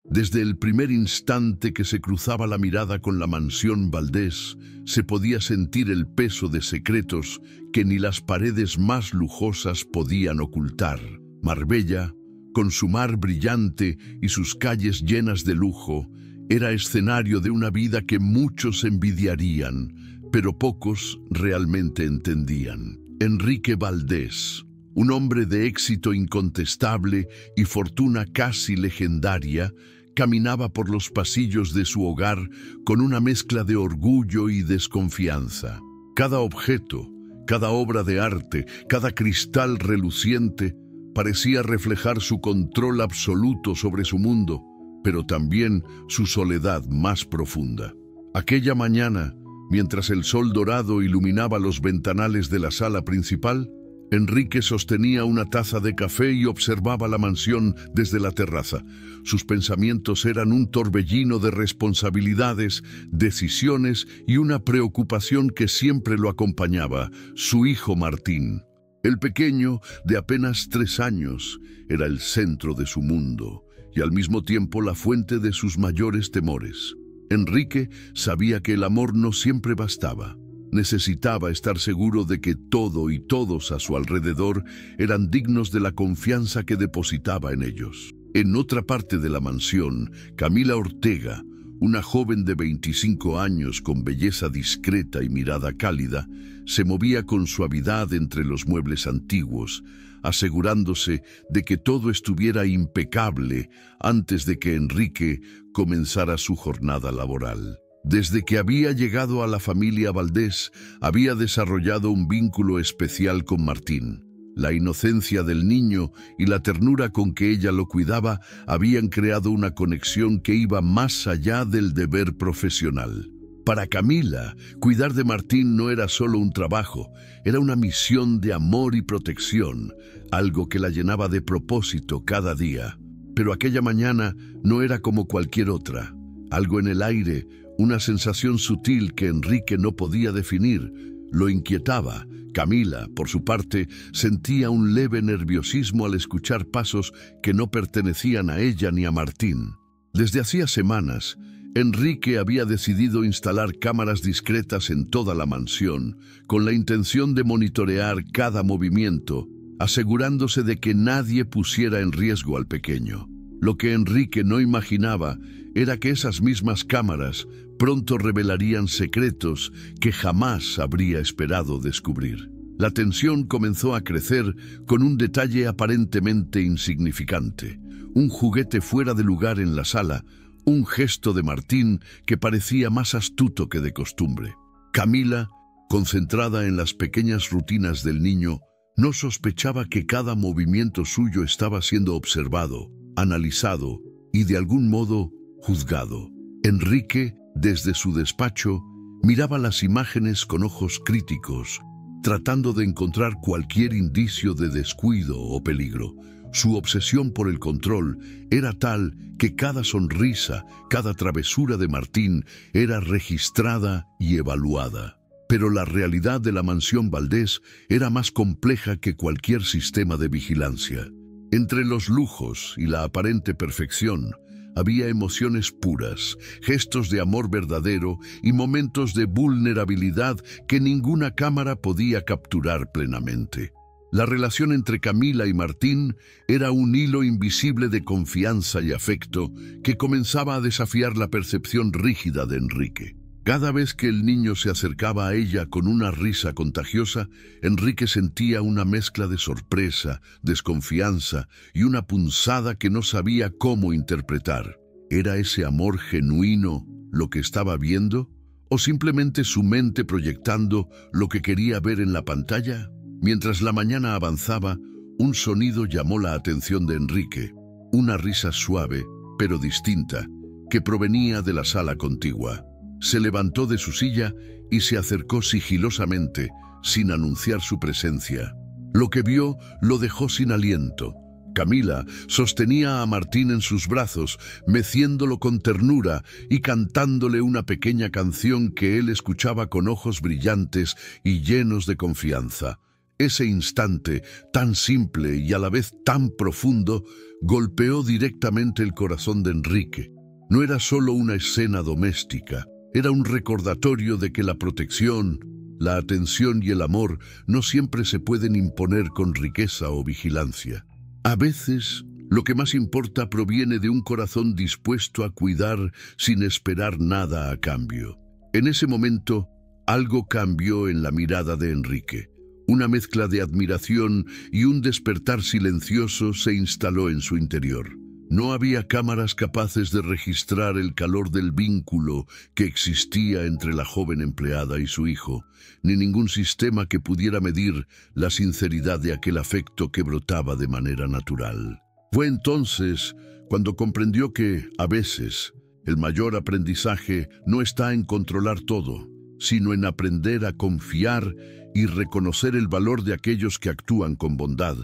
Desde el primer instante que se cruzaba la mirada con la mansión Valdés, se podía sentir el peso de secretos que ni las paredes más lujosas podían ocultar. Marbella, con su mar brillante y sus calles llenas de lujo, era escenario de una vida que muchos envidiarían, pero pocos realmente entendían. Enrique Valdés, un hombre de éxito incontestable y fortuna casi legendaria, caminaba por los pasillos de su hogar con una mezcla de orgullo y desconfianza. Cada objeto, cada obra de arte, cada cristal reluciente parecía reflejar su control absoluto sobre su mundo, pero también su soledad más profunda. Aquella mañana, mientras el sol dorado iluminaba los ventanales de la sala principal, Enrique sostenía una taza de café y observaba la mansión desde la terraza. Sus pensamientos eran un torbellino de responsabilidades, decisiones y una preocupación que siempre lo acompañaba: su hijo Martín. El pequeño, de apenas 3 años, era el centro de su mundo y al mismo tiempo la fuente de sus mayores temores. Enrique sabía que el amor no siempre bastaba. Necesitaba estar seguro de que todo y todos a su alrededor eran dignos de la confianza que depositaba en ellos. En otra parte de la mansión, Camila Ortega, una joven de 25 años con belleza discreta y mirada cálida, se movía con suavidad entre los muebles antiguos, asegurándose de que todo estuviera impecable antes de que Enrique comenzara su jornada laboral. Desde que había llegado a la familia Valdés, había desarrollado un vínculo especial con Martín. La inocencia del niño y la ternura con que ella lo cuidaba habían creado una conexión que iba más allá del deber profesional. Para Camila, cuidar de Martín no era solo un trabajo, era una misión de amor y protección, algo que la llenaba de propósito cada día. Pero aquella mañana no era como cualquier otra. Algo en el aire, una sensación sutil que Enrique no podía definir, lo inquietaba. Camila, por su parte, sentía un leve nerviosismo al escuchar pasos que no pertenecían a ella ni a Martín. Desde hacía semanas, Enrique había decidido instalar cámaras discretas en toda la mansión, con la intención de monitorear cada movimiento, asegurándose de que nadie pusiera en riesgo al pequeño. Lo que Enrique no imaginaba era que esas mismas cámaras pronto revelarían secretos que jamás habría esperado descubrir. La tensión comenzó a crecer con un detalle aparentemente insignificante: un juguete fuera de lugar en la sala, un gesto de Martín que parecía más astuto que de costumbre. Camila, concentrada en las pequeñas rutinas del niño, no sospechaba que cada movimiento suyo estaba siendo observado, analizado y de algún modo juzgado. Enrique, desde su despacho, miraba las imágenes con ojos críticos, tratando de encontrar cualquier indicio de descuido o peligro. Su obsesión por el control era tal que cada sonrisa, cada travesura de Martín era registrada y evaluada. Pero la realidad de la mansión Valdés era más compleja que cualquier sistema de vigilancia. Entre los lujos y la aparente perfección, había emociones puras, gestos de amor verdadero y momentos de vulnerabilidad que ninguna cámara podía capturar plenamente. La relación entre Camila y Martín era un hilo invisible de confianza y afecto que comenzaba a desafiar la percepción rígida de Enrique. Cada vez que el niño se acercaba a ella con una risa contagiosa, Enrique sentía una mezcla de sorpresa, desconfianza y una punzada que no sabía cómo interpretar. ¿Era ese amor genuino lo que estaba viendo? ¿O simplemente su mente proyectando lo que quería ver en la pantalla? Mientras la mañana avanzaba, un sonido llamó la atención de Enrique. Una risa suave, pero distinta, que provenía de la sala contigua. Se levantó de su silla y se acercó sigilosamente, sin anunciar su presencia. Lo que vio lo dejó sin aliento. Camila sostenía a Martín en sus brazos, meciéndolo con ternura y cantándole una pequeña canción que él escuchaba con ojos brillantes y llenos de confianza. Ese instante, tan simple y a la vez tan profundo, golpeó directamente el corazón de Enrique. No era solo una escena doméstica, era un recordatorio de que la protección, la atención y el amor no siempre se pueden imponer con riqueza o vigilancia. A veces, lo que más importa proviene de un corazón dispuesto a cuidar sin esperar nada a cambio. En ese momento, algo cambió en la mirada de Enrique. Una mezcla de admiración y un despertar silencioso se instaló en su interior. No había cámaras capaces de registrar el calor del vínculo que existía entre la joven empleada y su hijo, ni ningún sistema que pudiera medir la sinceridad de aquel afecto que brotaba de manera natural. Fue entonces cuando comprendió que, a veces, el mayor aprendizaje no está en controlar todo, sino en aprender a confiar y reconocer el valor de aquellos que actúan con bondad,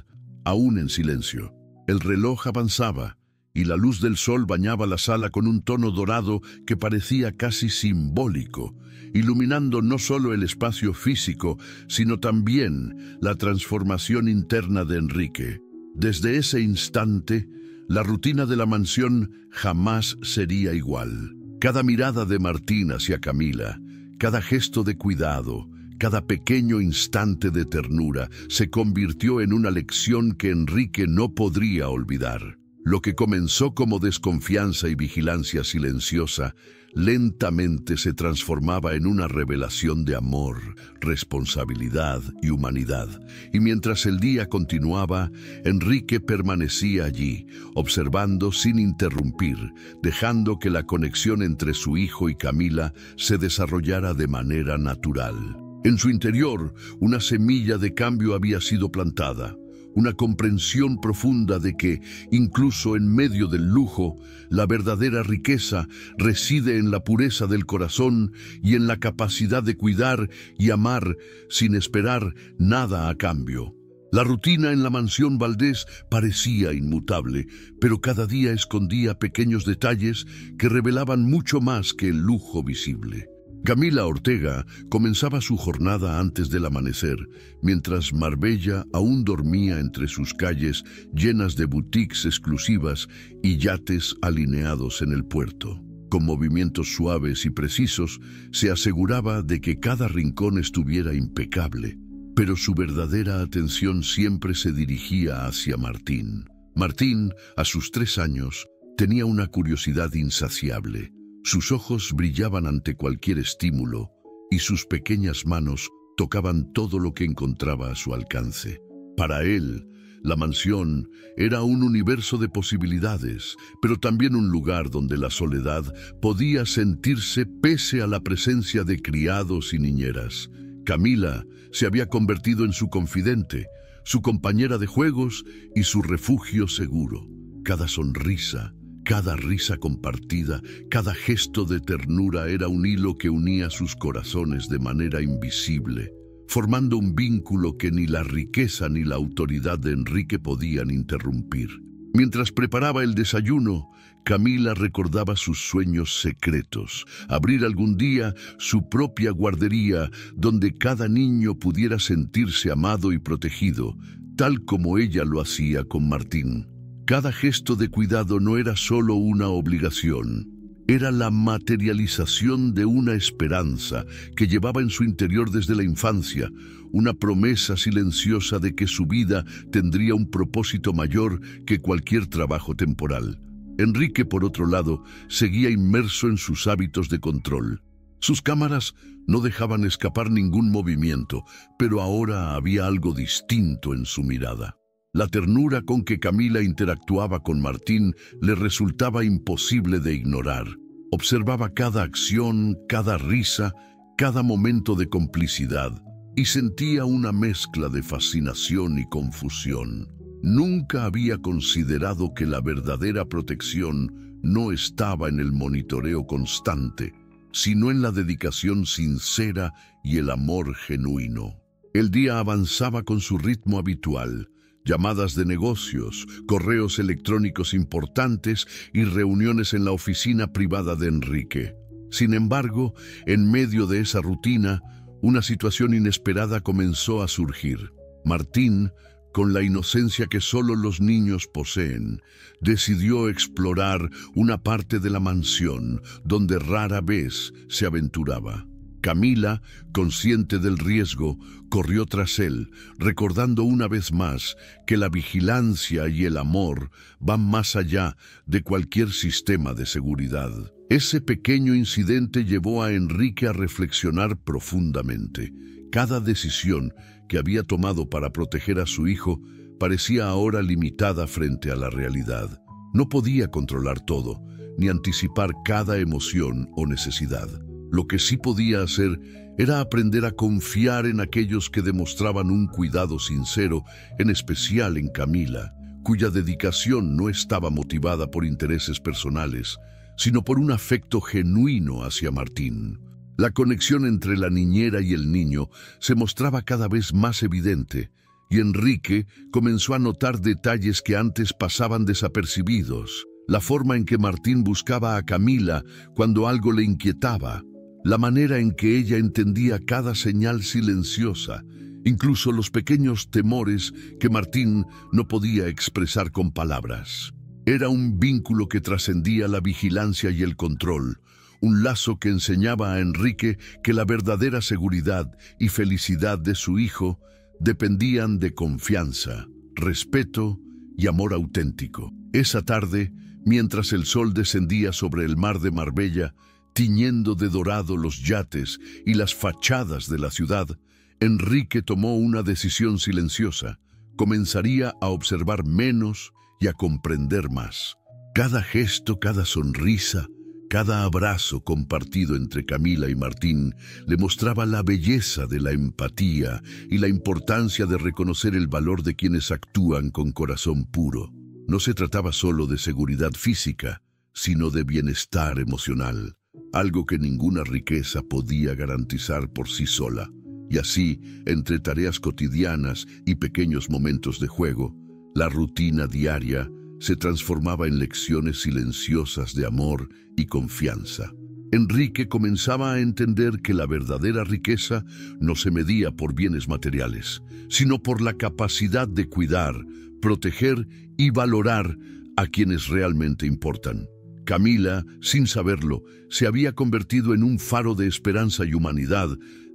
aún en silencio. El reloj avanzaba, y la luz del sol bañaba la sala con un tono dorado que parecía casi simbólico, iluminando no solo el espacio físico, sino también la transformación interna de Enrique. Desde ese instante, la rutina de la mansión jamás sería igual. Cada mirada de Martín hacia Camila, cada gesto de cuidado, cada pequeño instante de ternura se convirtió en una lección que Enrique no podría olvidar. Lo que comenzó como desconfianza y vigilancia silenciosa, lentamente se transformaba en una revelación de amor, responsabilidad y humanidad. Y mientras el día continuaba, Enrique permanecía allí, observando sin interrumpir, dejando que la conexión entre su hijo y Camila se desarrollara de manera natural. En su interior, una semilla de cambio había sido plantada. Una comprensión profunda de que, incluso en medio del lujo, la verdadera riqueza reside en la pureza del corazón y en la capacidad de cuidar y amar sin esperar nada a cambio. La rutina en la mansión Valdés parecía inmutable, pero cada día escondía pequeños detalles que revelaban mucho más que el lujo visible. Camila Ortega comenzaba su jornada antes del amanecer, mientras Marbella aún dormía entre sus calles llenas de boutiques exclusivas y yates alineados en el puerto. Con movimientos suaves y precisos, se aseguraba de que cada rincón estuviera impecable, pero su verdadera atención siempre se dirigía hacia Martín. Martín, a sus 3 años, tenía una curiosidad insaciable. Sus ojos brillaban ante cualquier estímulo y sus pequeñas manos tocaban todo lo que encontraba a su alcance. Para él, la mansión era un universo de posibilidades, pero también un lugar donde la soledad podía sentirse pese a la presencia de criados y niñeras. Camila se había convertido en su confidente, su compañera de juegos y su refugio seguro. Cada sonrisa, cada risa compartida, cada gesto de ternura era un hilo que unía sus corazones de manera invisible, formando un vínculo que ni la riqueza ni la autoridad de Enrique podían interrumpir. Mientras preparaba el desayuno, Camila recordaba sus sueños secretos, abrir algún día su propia guardería donde cada niño pudiera sentirse amado y protegido, tal como ella lo hacía con Martín. Cada gesto de cuidado no era solo una obligación, era la materialización de una esperanza que llevaba en su interior desde la infancia, una promesa silenciosa de que su vida tendría un propósito mayor que cualquier trabajo temporal. Enrique, por otro lado, seguía inmerso en sus hábitos de control. Sus cámaras no dejaban escapar ningún movimiento, pero ahora había algo distinto en su mirada. La ternura con que Camila interactuaba con Martín le resultaba imposible de ignorar. Observaba cada acción, cada risa, cada momento de complicidad, y sentía una mezcla de fascinación y confusión. Nunca había considerado que la verdadera protección no estaba en el monitoreo constante, sino en la dedicación sincera y el amor genuino. El día avanzaba con su ritmo habitual. Llamadas de negocios, correos electrónicos importantes y reuniones en la oficina privada de Enrique. Sin embargo, en medio de esa rutina, una situación inesperada comenzó a surgir. Martín, con la inocencia que solo los niños poseen, decidió explorar una parte de la mansión donde rara vez se aventuraba. Camila, consciente del riesgo, corrió tras él, recordando una vez más que la vigilancia y el amor van más allá de cualquier sistema de seguridad. Ese pequeño incidente llevó a Enrique a reflexionar profundamente. Cada decisión que había tomado para proteger a su hijo parecía ahora limitada frente a la realidad. No podía controlar todo, ni anticipar cada emoción o necesidad. Lo que sí podía hacer era aprender a confiar en aquellos que demostraban un cuidado sincero, en especial en Camila, cuya dedicación no estaba motivada por intereses personales, sino por un afecto genuino hacia Martín. La conexión entre la niñera y el niño se mostraba cada vez más evidente, y Enrique comenzó a notar detalles que antes pasaban desapercibidos. La forma en que Martín buscaba a Camila cuando algo le inquietaba, la manera en que ella entendía cada señal silenciosa, incluso los pequeños temores que Martín no podía expresar con palabras. Era un vínculo que trascendía la vigilancia y el control, un lazo que enseñaba a Enrique que la verdadera seguridad y felicidad de su hijo dependían de confianza, respeto y amor auténtico. Esa tarde, mientras el sol descendía sobre el mar de Marbella, tiñendo de dorado los yates y las fachadas de la ciudad, Enrique tomó una decisión silenciosa. Comenzaría a observar menos y a comprender más. Cada gesto, cada sonrisa, cada abrazo compartido entre Camila y Martín le mostraba la belleza de la empatía y la importancia de reconocer el valor de quienes actúan con corazón puro. No se trataba solo de seguridad física, sino de bienestar emocional, algo que ninguna riqueza podía garantizar por sí sola. Y así, entre tareas cotidianas y pequeños momentos de juego, la rutina diaria se transformaba en lecciones silenciosas de amor y confianza. Enrique comenzaba a entender que la verdadera riqueza no se medía por bienes materiales, sino por la capacidad de cuidar, proteger y valorar a quienes realmente importan. Camila, sin saberlo, se había convertido en un faro de esperanza y humanidad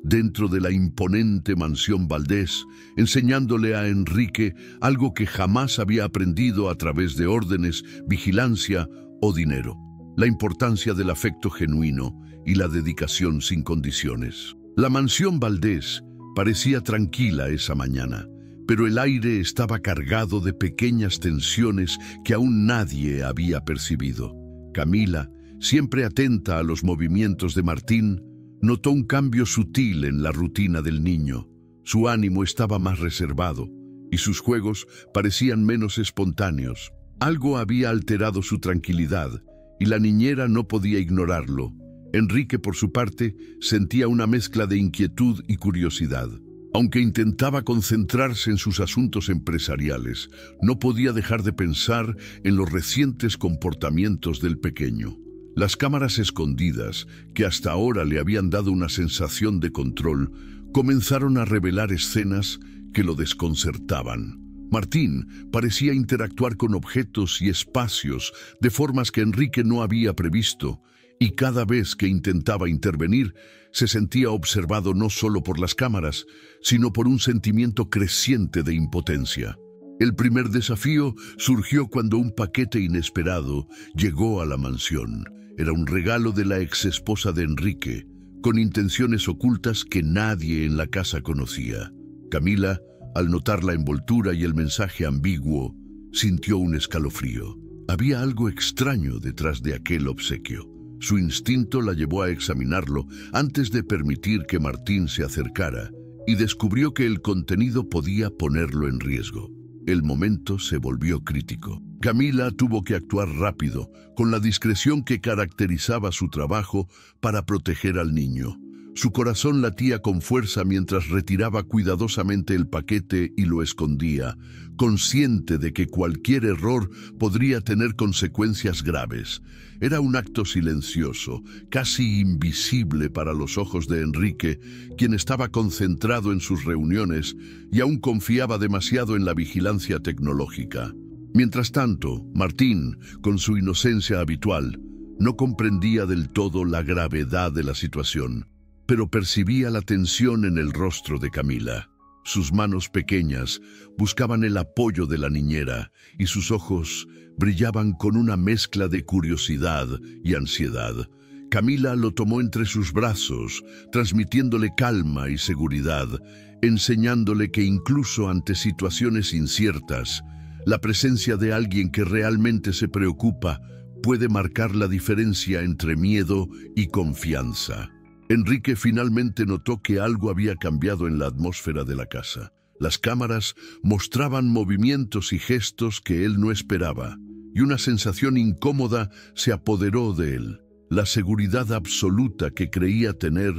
dentro de la imponente mansión Valdés, enseñándole a Enrique algo que jamás había aprendido a través de órdenes, vigilancia o dinero: la importancia del afecto genuino y la dedicación sin condiciones. La mansión Valdés parecía tranquila esa mañana, pero el aire estaba cargado de pequeñas tensiones que aún nadie había percibido. Camila, siempre atenta a los movimientos de Martín, notó un cambio sutil en la rutina del niño. Su ánimo estaba más reservado y sus juegos parecían menos espontáneos. Algo había alterado su tranquilidad y la niñera no podía ignorarlo. Enrique, por su parte, sentía una mezcla de inquietud y curiosidad. Aunque intentaba concentrarse en sus asuntos empresariales, no podía dejar de pensar en los recientes comportamientos del pequeño. Las cámaras escondidas, que hasta ahora le habían dado una sensación de control, comenzaron a revelar escenas que lo desconcertaban. Martín parecía interactuar con objetos y espacios de formas que Enrique no había previsto, y cada vez que intentaba intervenir, se sentía observado no solo por las cámaras, sino por un sentimiento creciente de impotencia. El primer desafío surgió cuando un paquete inesperado llegó a la mansión. Era un regalo de la exesposa de Enrique, con intenciones ocultas que nadie en la casa conocía. Camila, al notar la envoltura y el mensaje ambiguo, sintió un escalofrío. Había algo extraño detrás de aquel obsequio. Su instinto la llevó a examinarlo antes de permitir que Martín se acercara, y descubrió que el contenido podía ponerlo en riesgo. El momento se volvió crítico. Camila tuvo que actuar rápido, con la discreción que caracterizaba su trabajo, para proteger al niño. Su corazón latía con fuerza mientras retiraba cuidadosamente el paquete y lo escondía, consciente de que cualquier error podría tener consecuencias graves. Era un acto silencioso, casi invisible para los ojos de Enrique, quien estaba concentrado en sus reuniones y aún confiaba demasiado en la vigilancia tecnológica. Mientras tanto, Martín, con su inocencia habitual, no comprendía del todo la gravedad de la situación, pero percibía la tensión en el rostro de Camila. Sus manos pequeñas buscaban el apoyo de la niñera y sus ojos brillaban con una mezcla de curiosidad y ansiedad. Camila lo tomó entre sus brazos, transmitiéndole calma y seguridad, enseñándole que incluso ante situaciones inciertas, la presencia de alguien que realmente se preocupa puede marcar la diferencia entre miedo y confianza. Enrique finalmente notó que algo había cambiado en la atmósfera de la casa. Las cámaras mostraban movimientos y gestos que él no esperaba, y una sensación incómoda se apoderó de él. La seguridad absoluta que creía tener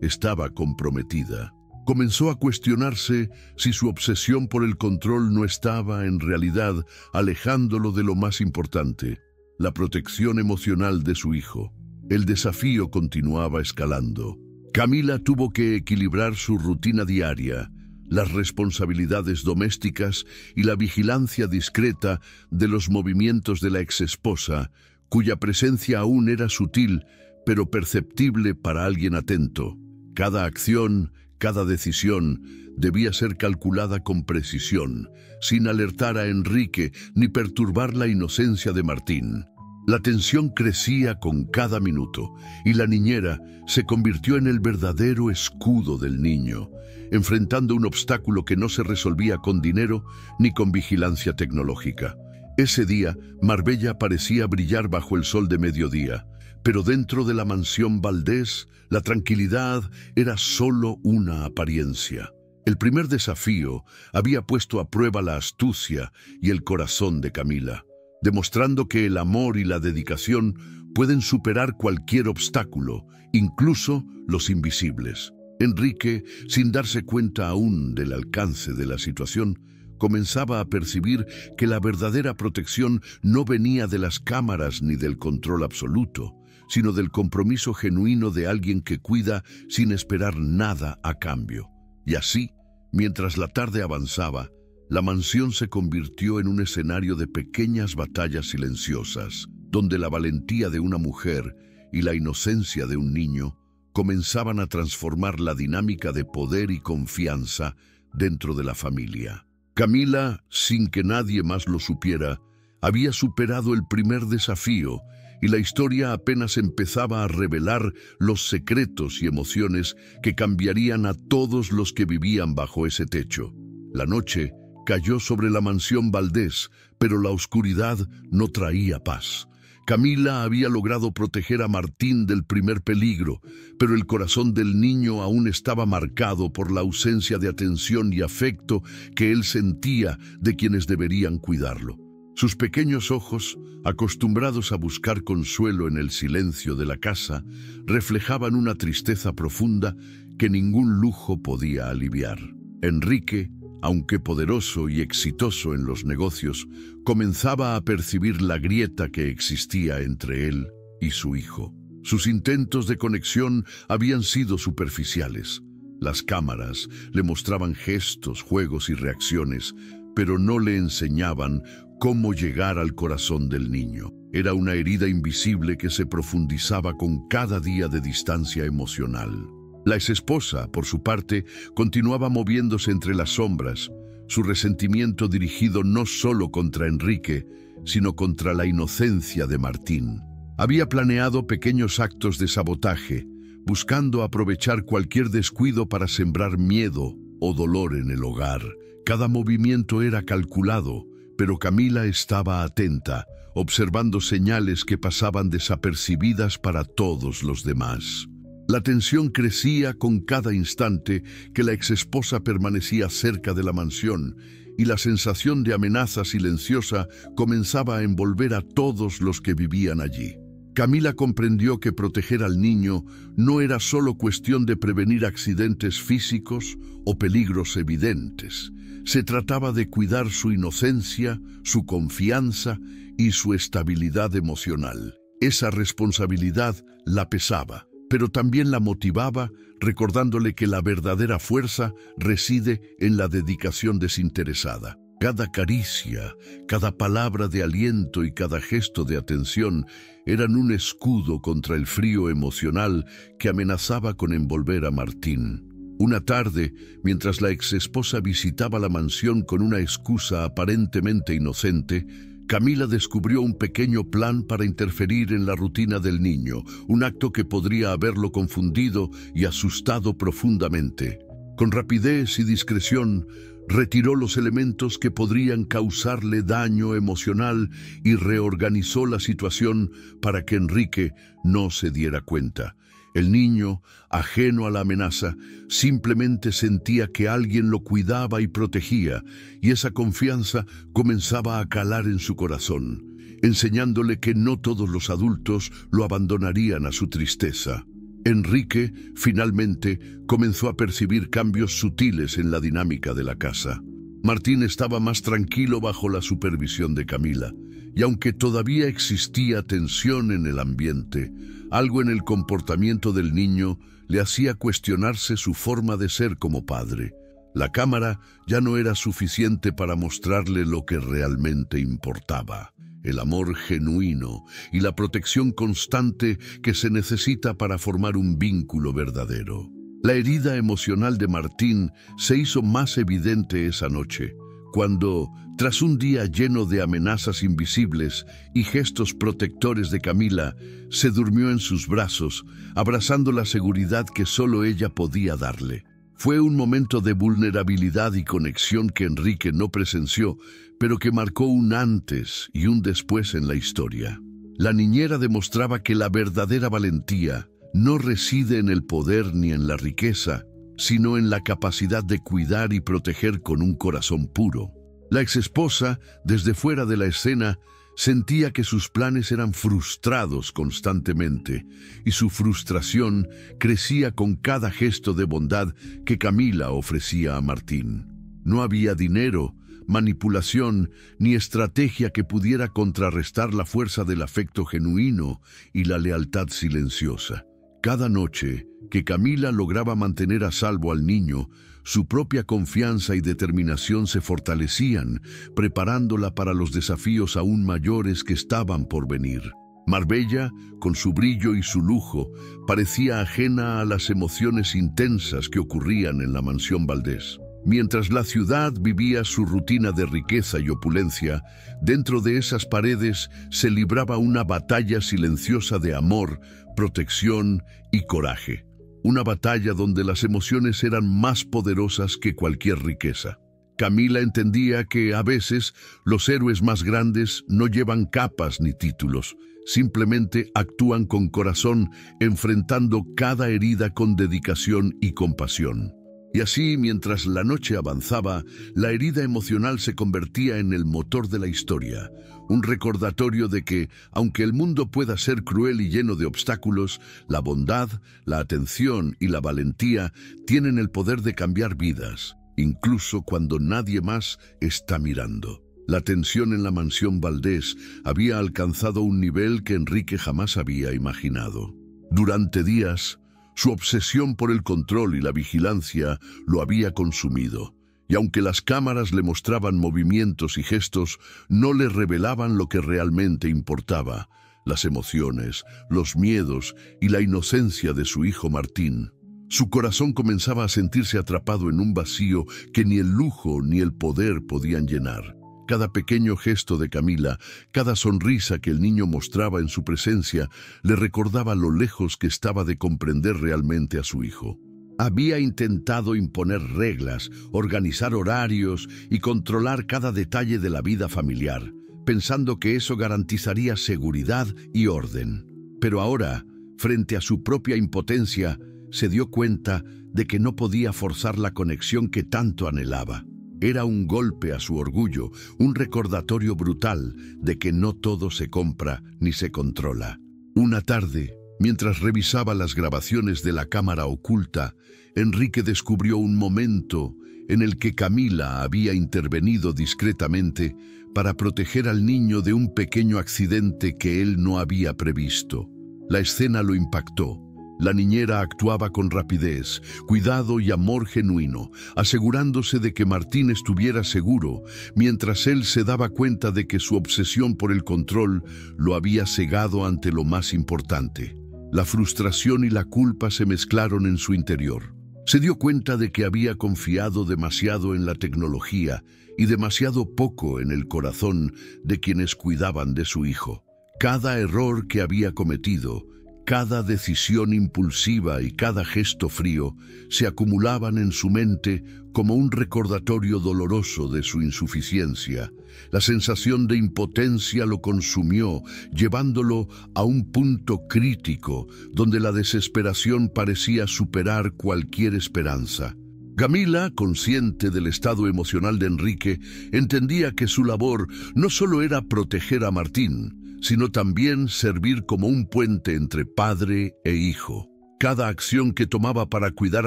estaba comprometida. Comenzó a cuestionarse si su obsesión por el control no estaba, en realidad, alejándolo de lo más importante, la protección emocional de su hijo. El desafío continuaba escalando. Camila tuvo que equilibrar su rutina diaria, las responsabilidades domésticas y la vigilancia discreta de los movimientos de la exesposa, cuya presencia aún era sutil, pero perceptible para alguien atento. Cada acción, cada decisión, debía ser calculada con precisión, sin alertar a Enrique ni perturbar la inocencia de Martín. La tensión crecía con cada minuto y la niñera se convirtió en el verdadero escudo del niño, enfrentando un obstáculo que no se resolvía con dinero ni con vigilancia tecnológica. Ese día, Marbella parecía brillar bajo el sol de mediodía, pero dentro de la mansión Valdés, la tranquilidad era solo una apariencia. El primer desafío había puesto a prueba la astucia y el corazón de Camila, demostrando que el amor y la dedicación pueden superar cualquier obstáculo, incluso los invisibles. Enrique, sin darse cuenta aún del alcance de la situación, comenzaba a percibir que la verdadera protección no venía de las cámaras ni del control absoluto, sino del compromiso genuino de alguien que cuida sin esperar nada a cambio. Y así, mientras la tarde avanzaba, la mansión se convirtió en un escenario de pequeñas batallas silenciosas, donde la valentía de una mujer y la inocencia de un niño comenzaban a transformar la dinámica de poder y confianza dentro de la familia. Camila, sin que nadie más lo supiera, había superado el primer desafío y la historia apenas empezaba a revelar los secretos y emociones que cambiarían a todos los que vivían bajo ese techo. La noche cayó sobre la mansión Valdés, pero la oscuridad no traía paz. Camila había logrado proteger a Martín del primer peligro, pero el corazón del niño aún estaba marcado por la ausencia de atención y afecto que él sentía de quienes deberían cuidarlo. Sus pequeños ojos, acostumbrados a buscar consuelo en el silencio de la casa, reflejaban una tristeza profunda que ningún lujo podía aliviar. Enrique, aunque poderoso y exitoso en los negocios, comenzaba a percibir la grieta que existía entre él y su hijo. Sus intentos de conexión habían sido superficiales. Las cámaras le mostraban gestos, juegos y reacciones, pero no le enseñaban cómo llegar al corazón del niño. Era una herida invisible que se profundizaba con cada día de distancia emocional. La exesposa, por su parte, continuaba moviéndose entre las sombras, su resentimiento dirigido no solo contra Enrique, sino contra la inocencia de Martín. Había planeado pequeños actos de sabotaje, buscando aprovechar cualquier descuido para sembrar miedo o dolor en el hogar. Cada movimiento era calculado, pero Camila estaba atenta, observando señales que pasaban desapercibidas para todos los demás. La tensión crecía con cada instante que la exesposa permanecía cerca de la mansión, y la sensación de amenaza silenciosa comenzaba a envolver a todos los que vivían allí. Camila comprendió que proteger al niño no era solo cuestión de prevenir accidentes físicos o peligros evidentes. Se trataba de cuidar su inocencia, su confianza y su estabilidad emocional. Esa responsabilidad la pesaba, pero también la motivaba, recordándole que la verdadera fuerza reside en la dedicación desinteresada. Cada caricia, cada palabra de aliento y cada gesto de atención eran un escudo contra el frío emocional que amenazaba con envolver a Martín. Una tarde, mientras la exesposa visitaba la mansión con una excusa aparentemente inocente, Camila descubrió un pequeño plan para interferir en la rutina del niño, un acto que podría haberlo confundido y asustado profundamente. Con rapidez y discreción, retiró los elementos que podrían causarle daño emocional y reorganizó la situación para que Enrique no se diera cuenta. El niño, ajeno a la amenaza, simplemente sentía que alguien lo cuidaba y protegía, y esa confianza comenzaba a calar en su corazón, enseñándole que no todos los adultos lo abandonarían a su tristeza. Enrique, finalmente, comenzó a percibir cambios sutiles en la dinámica de la casa. Martín estaba más tranquilo bajo la supervisión de Camila, y aunque todavía existía tensión en el ambiente, algo en el comportamiento del niño le hacía cuestionarse su forma de ser como padre. La cámara ya no era suficiente para mostrarle lo que realmente importaba: el amor genuino y la protección constante que se necesita para formar un vínculo verdadero. La herida emocional de Martín se hizo más evidente esa noche, cuando, tras un día lleno de amenazas invisibles y gestos protectores de Camila, se durmió en sus brazos, abrazando la seguridad que solo ella podía darle. Fue un momento de vulnerabilidad y conexión que Enrique no presenció, pero que marcó un antes y un después en la historia. La niñera demostraba que la verdadera valentía no reside en el poder ni en la riqueza, sino en la capacidad de cuidar y proteger con un corazón puro. La exesposa, desde fuera de la escena, sentía que sus planes eran frustrados constantemente, y su frustración crecía con cada gesto de bondad que Camila ofrecía a Martín. No había dinero, manipulación ni estrategia que pudiera contrarrestar la fuerza del afecto genuino y la lealtad silenciosa. Cada noche que Camila lograba mantener a salvo al niño, su propia confianza y determinación se fortalecían, preparándola para los desafíos aún mayores que estaban por venir. Marbella, con su brillo y su lujo, parecía ajena a las emociones intensas que ocurrían en la mansión Valdés. Mientras la ciudad vivía su rutina de riqueza y opulencia, dentro de esas paredes se libraba una batalla silenciosa de amor, protección y coraje. Una batalla donde las emociones eran más poderosas que cualquier riqueza. Camila entendía que, a veces, los héroes más grandes no llevan capas ni títulos, simplemente actúan con corazón, enfrentando cada herida con dedicación y compasión. Y así, mientras la noche avanzaba, la herida emocional se convertía en el motor de la historia, un recordatorio de que, aunque el mundo pueda ser cruel y lleno de obstáculos, la bondad, la atención y la valentía tienen el poder de cambiar vidas, incluso cuando nadie más está mirando. La tensión en la mansión Valdés había alcanzado un nivel que Enrique jamás había imaginado. Durante días, su obsesión por el control y la vigilancia lo había consumido, y aunque las cámaras le mostraban movimientos y gestos, no le revelaban lo que realmente importaba: las emociones, los miedos y la inocencia de su hijo Martín. Su corazón comenzaba a sentirse atrapado en un vacío que ni el lujo ni el poder podían llenar. Cada pequeño gesto de Camila, cada sonrisa que el niño mostraba en su presencia, le recordaba lo lejos que estaba de comprender realmente a su hijo. Había intentado imponer reglas, organizar horarios y controlar cada detalle de la vida familiar, pensando que eso garantizaría seguridad y orden. Pero ahora, frente a su propia impotencia, se dio cuenta de que no podía forzar la conexión que tanto anhelaba. Era un golpe a su orgullo, un recordatorio brutal de que no todo se compra ni se controla. Una tarde, mientras revisaba las grabaciones de la cámara oculta, Enrique descubrió un momento en el que Camila había intervenido discretamente para proteger al niño de un pequeño accidente que él no había previsto. La escena lo impactó. La niñera actuaba con rapidez, cuidado y amor genuino, asegurándose de que Martín estuviera seguro, mientras él se daba cuenta de que su obsesión por el control lo había cegado ante lo más importante. La frustración y la culpa se mezclaron en su interior. Se dio cuenta de que había confiado demasiado en la tecnología y demasiado poco en el corazón de quienes cuidaban de su hijo. Cada error que había cometido, cada decisión impulsiva y cada gesto frío se acumulaban en su mente como un recordatorio doloroso de su insuficiencia. La sensación de impotencia lo consumió, llevándolo a un punto crítico donde la desesperación parecía superar cualquier esperanza. Camila, consciente del estado emocional de Enrique, entendía que su labor no solo era proteger a Martín, sino también servir como un puente entre padre e hijo. Cada acción que tomaba para cuidar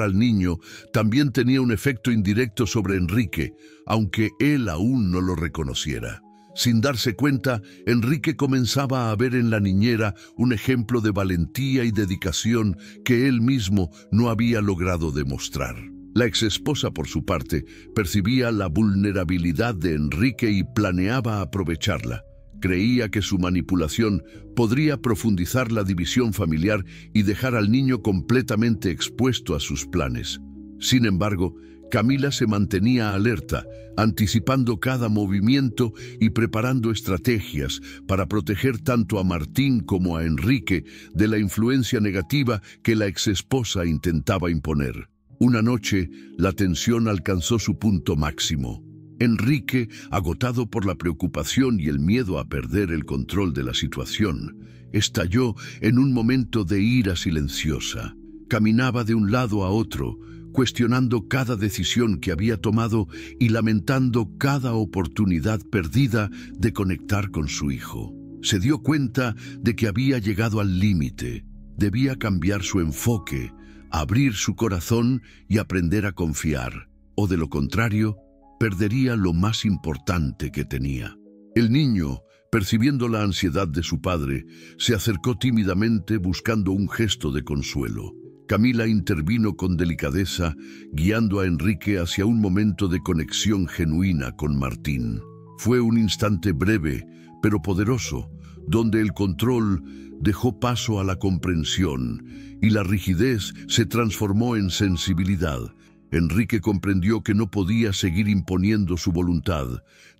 al niño también tenía un efecto indirecto sobre Enrique, aunque él aún no lo reconociera. Sin darse cuenta, Enrique comenzaba a ver en la niñera un ejemplo de valentía y dedicación que él mismo no había logrado demostrar. La exesposa, por su parte, percibía la vulnerabilidad de Enrique y planeaba aprovecharla. Creía que su manipulación podría profundizar la división familiar y dejar al niño completamente expuesto a sus planes. Sin embargo, Camila se mantenía alerta, anticipando cada movimiento y preparando estrategias para proteger tanto a Martín como a Enrique de la influencia negativa que la exesposa intentaba imponer. Una noche, la tensión alcanzó su punto máximo. Enrique, agotado por la preocupación y el miedo a perder el control de la situación, estalló en un momento de ira silenciosa. Caminaba de un lado a otro, cuestionando cada decisión que había tomado y lamentando cada oportunidad perdida de conectar con su hijo. Se dio cuenta de que había llegado al límite. Debía cambiar su enfoque, abrir su corazón y aprender a confiar, o de lo contrario, perdería lo más importante que tenía. El niño, percibiendo la ansiedad de su padre, se acercó tímidamente buscando un gesto de consuelo. Camila intervino con delicadeza, guiando a Enrique hacia un momento de conexión genuina con Martín. Fue un instante breve, pero poderoso, donde el control dejó paso a la comprensión y la rigidez se transformó en sensibilidad. Enrique comprendió que no podía seguir imponiendo su voluntad.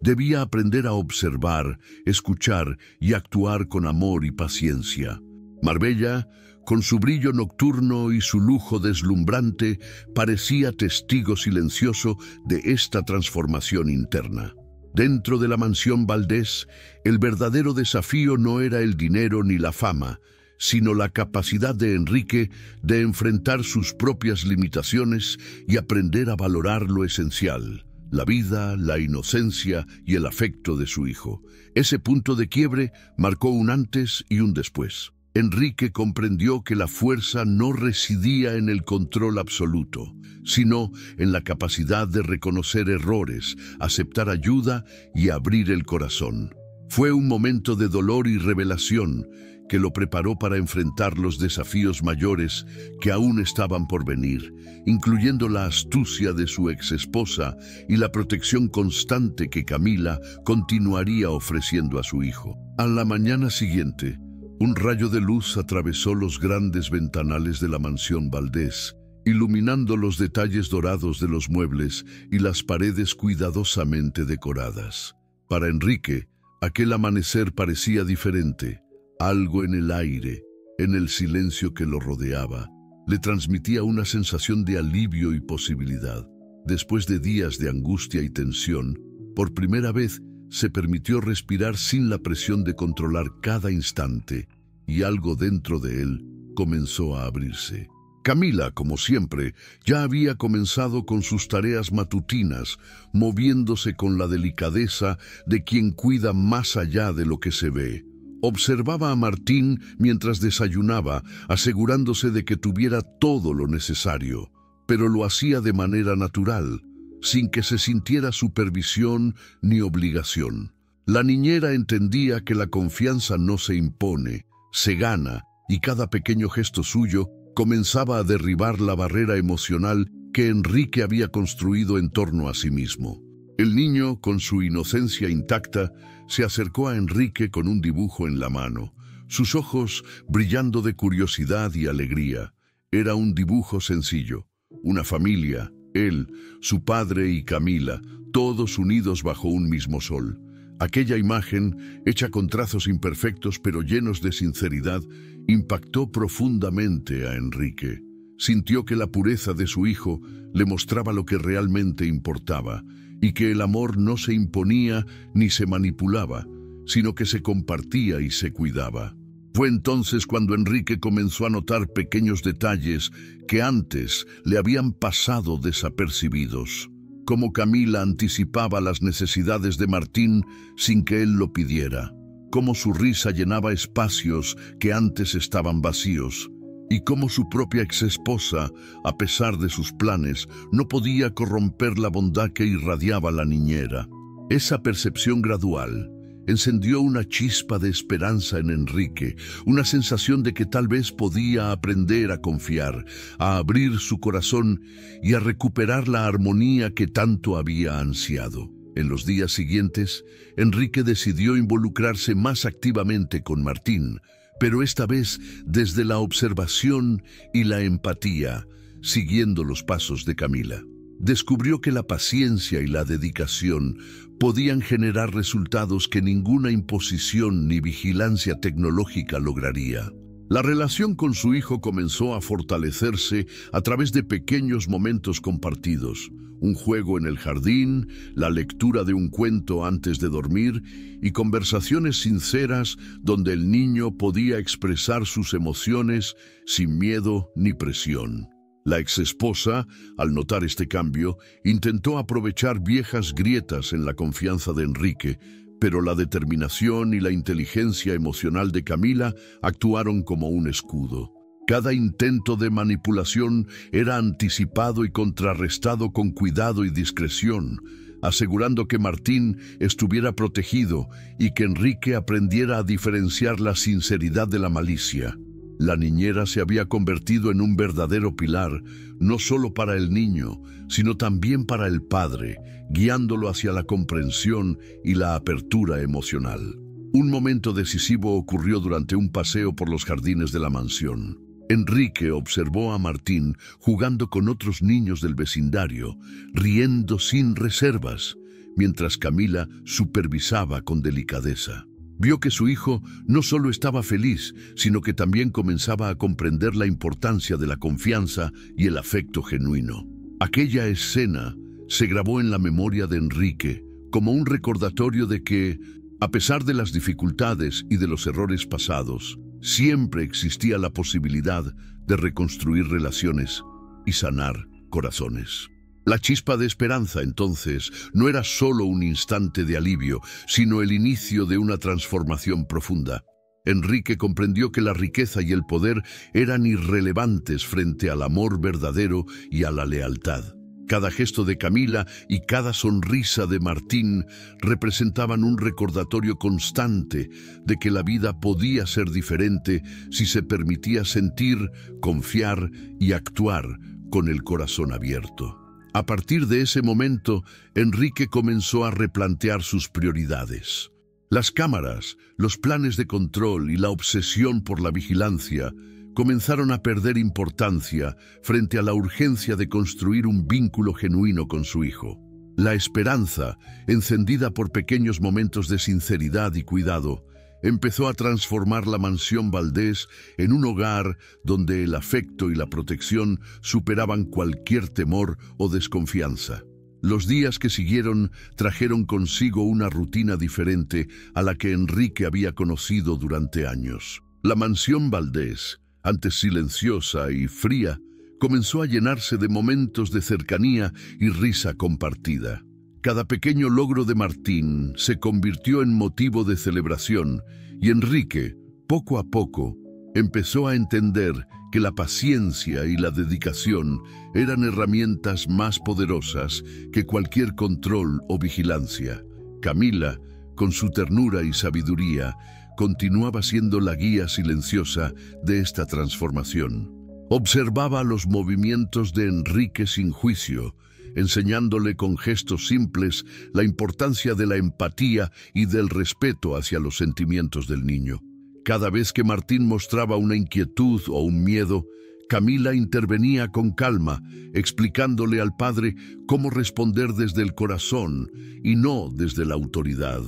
Debía aprender a observar, escuchar y actuar con amor y paciencia. Marbella, con su brillo nocturno y su lujo deslumbrante, parecía testigo silencioso de esta transformación interna. Dentro de la mansión Valdés, el verdadero desafío no era el dinero ni la fama, sino la capacidad de Enrique de enfrentar sus propias limitaciones y aprender a valorar lo esencial, la vida, la inocencia y el afecto de su hijo. Ese punto de quiebre marcó un antes y un después. Enrique comprendió que la fuerza no residía en el control absoluto, sino en la capacidad de reconocer errores, aceptar ayuda y abrir el corazón. Fue un momento de dolor y revelación que lo preparó para enfrentar los desafíos mayores que aún estaban por venir, incluyendo la astucia de su exesposa y la protección constante que Camila continuaría ofreciendo a su hijo. A la mañana siguiente, un rayo de luz atravesó los grandes ventanales de la mansión Valdés, iluminando los detalles dorados de los muebles y las paredes cuidadosamente decoradas. Para Enrique, aquel amanecer parecía diferente. Algo en el aire, en el silencio que lo rodeaba, le transmitía una sensación de alivio y posibilidad. Después de días de angustia y tensión, por primera vez se permitió respirar sin la presión de controlar cada instante, y algo dentro de él comenzó a abrirse. Camila, como siempre, ya había comenzado con sus tareas matutinas, moviéndose con la delicadeza de quien cuida más allá de lo que se ve. Observaba a Martín mientras desayunaba, asegurándose de que tuviera todo lo necesario, pero lo hacía de manera natural, sin que se sintiera supervisión ni obligación. La niñera entendía que la confianza no se impone, se gana, y cada pequeño gesto suyo comenzaba a derribar la barrera emocional que Enrique había construido en torno a sí mismo. El niño, con su inocencia intacta, se acercó a Enrique con un dibujo en la mano, sus ojos brillando de curiosidad y alegría. Era un dibujo sencillo, una familia, él, su padre y Camila, todos unidos bajo un mismo sol. Aquella imagen, hecha con trazos imperfectos pero llenos de sinceridad, impactó profundamente a Enrique. Sintió que la pureza de su hijo le mostraba lo que realmente importaba, y que el amor no se imponía ni se manipulaba, sino que se compartía y se cuidaba. Fue entonces cuando Enrique comenzó a notar pequeños detalles que antes le habían pasado desapercibidos. Cómo Camila anticipaba las necesidades de Martín sin que él lo pidiera. Cómo su risa llenaba espacios que antes estaban vacíos. Y cómo su propia exesposa, a pesar de sus planes, no podía corromper la bondad que irradiaba la niñera. Esa percepción gradual encendió una chispa de esperanza en Enrique, una sensación de que tal vez podía aprender a confiar, a abrir su corazón y a recuperar la armonía que tanto había ansiado. En los días siguientes, Enrique decidió involucrarse más activamente con Martín, pero esta vez desde la observación y la empatía, siguiendo los pasos de Camila. Descubrió que la paciencia y la dedicación podían generar resultados que ninguna imposición ni vigilancia tecnológica lograría. La relación con su hijo comenzó a fortalecerse a través de pequeños momentos compartidos, un juego en el jardín, la lectura de un cuento antes de dormir y conversaciones sinceras donde el niño podía expresar sus emociones sin miedo ni presión. La exesposa, al notar este cambio, intentó aprovechar viejas grietas en la confianza de Enrique, pero la determinación y la inteligencia emocional de Camila actuaron como un escudo. Cada intento de manipulación era anticipado y contrarrestado con cuidado y discreción, asegurando que Martín estuviera protegido y que Enrique aprendiera a diferenciar la sinceridad de la malicia. La niñera se había convertido en un verdadero pilar, no solo para el niño, sino también para el padre, guiándolo hacia la comprensión y la apertura emocional. Un momento decisivo ocurrió durante un paseo por los jardines de la mansión. Enrique observó a Martín jugando con otros niños del vecindario, riendo sin reservas, mientras Camila supervisaba con delicadeza. Vio que su hijo no solo estaba feliz, sino que también comenzaba a comprender la importancia de la confianza y el afecto genuino. Aquella escena se grabó en la memoria de Enrique como un recordatorio de que, a pesar de las dificultades y de los errores pasados, siempre existía la posibilidad de reconstruir relaciones y sanar corazones. La chispa de esperanza, entonces, no era solo un instante de alivio, sino el inicio de una transformación profunda. Enrique comprendió que la riqueza y el poder eran irrelevantes frente al amor verdadero y a la lealtad. Cada gesto de Camila y cada sonrisa de Martín representaban un recordatorio constante de que la vida podía ser diferente si se permitía sentir, confiar y actuar con el corazón abierto. A partir de ese momento, Enrique comenzó a replantear sus prioridades. Las cámaras, los planes de control y la obsesión por la vigilancia comenzaron a perder importancia frente a la urgencia de construir un vínculo genuino con su hijo. La esperanza, encendida por pequeños momentos de sinceridad y cuidado, empezó a transformar la mansión Valdés en un hogar donde el afecto y la protección superaban cualquier temor o desconfianza. Los días que siguieron trajeron consigo una rutina diferente a la que Enrique había conocido durante años. La mansión Valdés, antes silenciosa y fría, comenzó a llenarse de momentos de cercanía y risa compartida. Cada pequeño logro de Martín se convirtió en motivo de celebración Y Enrique, poco a poco, empezó a entender que la paciencia y la dedicación eran herramientas más poderosas que cualquier control o vigilancia. Camila, con su ternura y sabiduría, continuaba siendo la guía silenciosa de esta transformación. Observaba los movimientos de Enrique sin juicio, enseñándole con gestos simples la importancia de la empatía y del respeto hacia los sentimientos del niño. Cada vez que Martín mostraba una inquietud o un miedo, Camila intervenía con calma, explicándole al padre cómo responder desde el corazón y no desde la autoridad.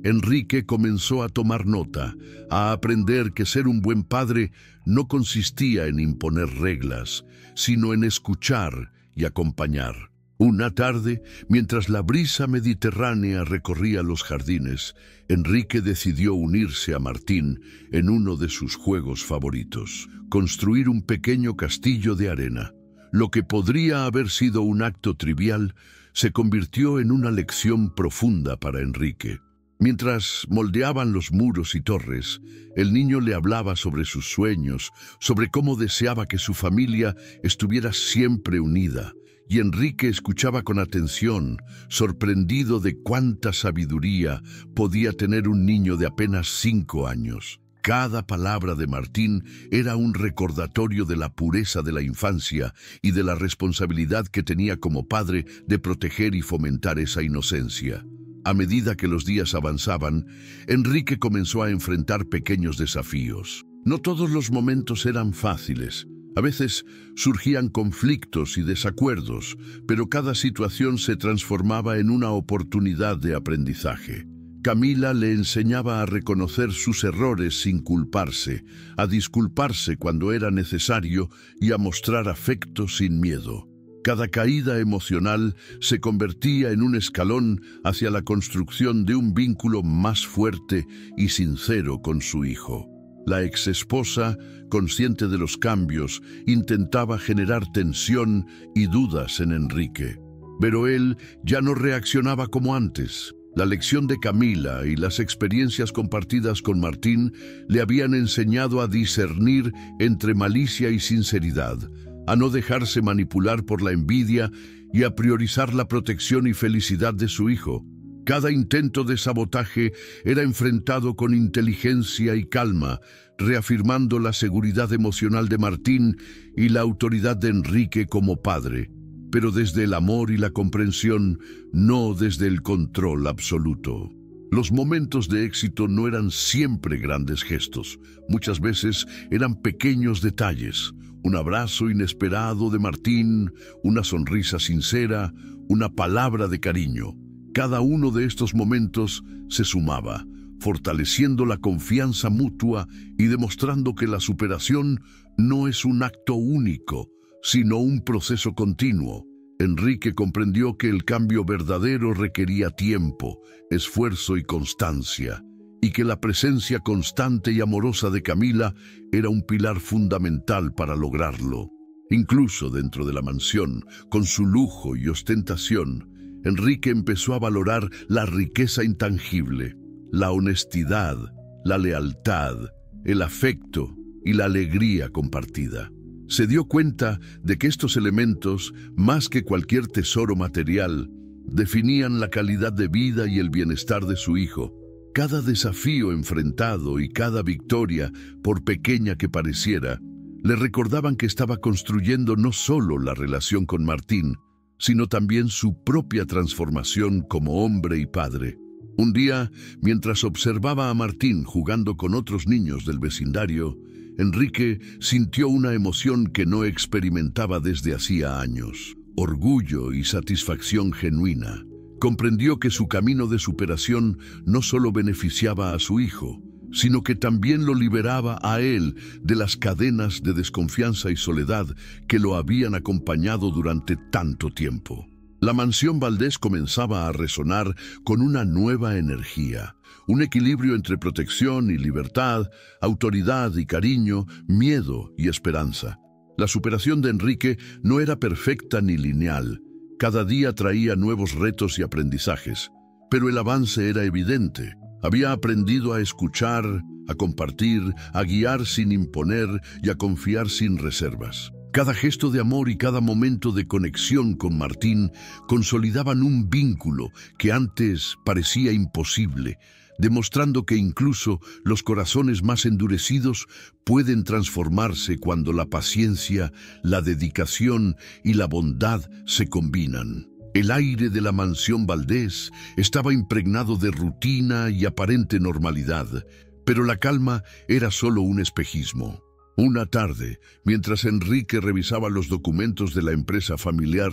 Enrique comenzó a tomar nota, a aprender que ser un buen padre no consistía en imponer reglas, sino en escuchar y acompañar. Una tarde, mientras la brisa mediterránea recorría los jardines, Enrique decidió unirse a Martín en uno de sus juegos favoritos, construir un pequeño castillo de arena. Lo que podría haber sido un acto trivial se convirtió en una lección profunda para Enrique. Mientras moldeaban los muros y torres, el niño le hablaba sobre sus sueños, sobre cómo deseaba que su familia estuviera siempre unida. Y Enrique escuchaba con atención, sorprendido de cuánta sabiduría podía tener un niño de apenas 5 años. Cada palabra de Martín era un recordatorio de la pureza de la infancia y de la responsabilidad que tenía como padre de proteger y fomentar esa inocencia. A medida que los días avanzaban, Enrique comenzó a enfrentar pequeños desafíos. No todos los momentos eran fáciles. A veces surgían conflictos y desacuerdos, pero cada situación se transformaba en una oportunidad de aprendizaje. Camila le enseñaba a reconocer sus errores sin culparse, a disculparse cuando era necesario y a mostrar afecto sin miedo. Cada caída emocional se convertía en un escalón hacia la construcción de un vínculo más fuerte y sincero con su hijo. La exesposa, consciente de los cambios, intentaba generar tensión y dudas en Enrique. Pero él ya no reaccionaba como antes. La lección de Camila y las experiencias compartidas con Martín le habían enseñado a discernir entre malicia y sinceridad, a no dejarse manipular por la envidia y a priorizar la protección y felicidad de su hijo. Cada intento de sabotaje era enfrentado con inteligencia y calma, reafirmando la seguridad emocional de Martín y la autoridad de Enrique como padre, pero desde el amor y la comprensión, no desde el control absoluto. Los momentos de éxito no eran siempre grandes gestos, muchas veces eran pequeños detalles. Un abrazo inesperado de Martín, una sonrisa sincera, una palabra de cariño. Cada uno de estos momentos se sumaba, fortaleciendo la confianza mutua y demostrando que la superación no es un acto único, sino un proceso continuo. Enrique comprendió que el cambio verdadero requería tiempo, esfuerzo y constancia, y que la presencia constante y amorosa de Camila era un pilar fundamental para lograrlo. Incluso dentro de la mansión, con su lujo y ostentación, Enrique empezó a valorar la riqueza intangible, la honestidad, la lealtad, el afecto y la alegría compartida. Se dio cuenta de que estos elementos, más que cualquier tesoro material, definían la calidad de vida y el bienestar de su hijo. Cada desafío enfrentado y cada victoria, por pequeña que pareciera, le recordaban que estaba construyendo no solo la relación con Martín, sino también su propia transformación como hombre y padre. Un día, mientras observaba a Martín jugando con otros niños del vecindario, Enrique sintió una emoción que no experimentaba desde hacía años: orgullo y satisfacción genuina. Comprendió que su camino de superación no solo beneficiaba a su hijo, sino que también lo liberaba a él de las cadenas de desconfianza y soledad que lo habían acompañado durante tanto tiempo. La mansión Valdés comenzaba a resonar con una nueva energía, un equilibrio entre protección y libertad, autoridad y cariño, miedo y esperanza. La superación de Enrique no era perfecta ni lineal. Cada día traía nuevos retos y aprendizajes, pero el avance era evidente. Había aprendido a escuchar, a compartir, a guiar sin imponer y a confiar sin reservas. Cada gesto de amor y cada momento de conexión con Martín consolidaban un vínculo que antes parecía imposible, demostrando que incluso los corazones más endurecidos pueden transformarse cuando la paciencia, la dedicación y la bondad se combinan. El aire de la mansión Valdés estaba impregnado de rutina y aparente normalidad, pero la calma era solo un espejismo. Una tarde, mientras Enrique revisaba los documentos de la empresa familiar,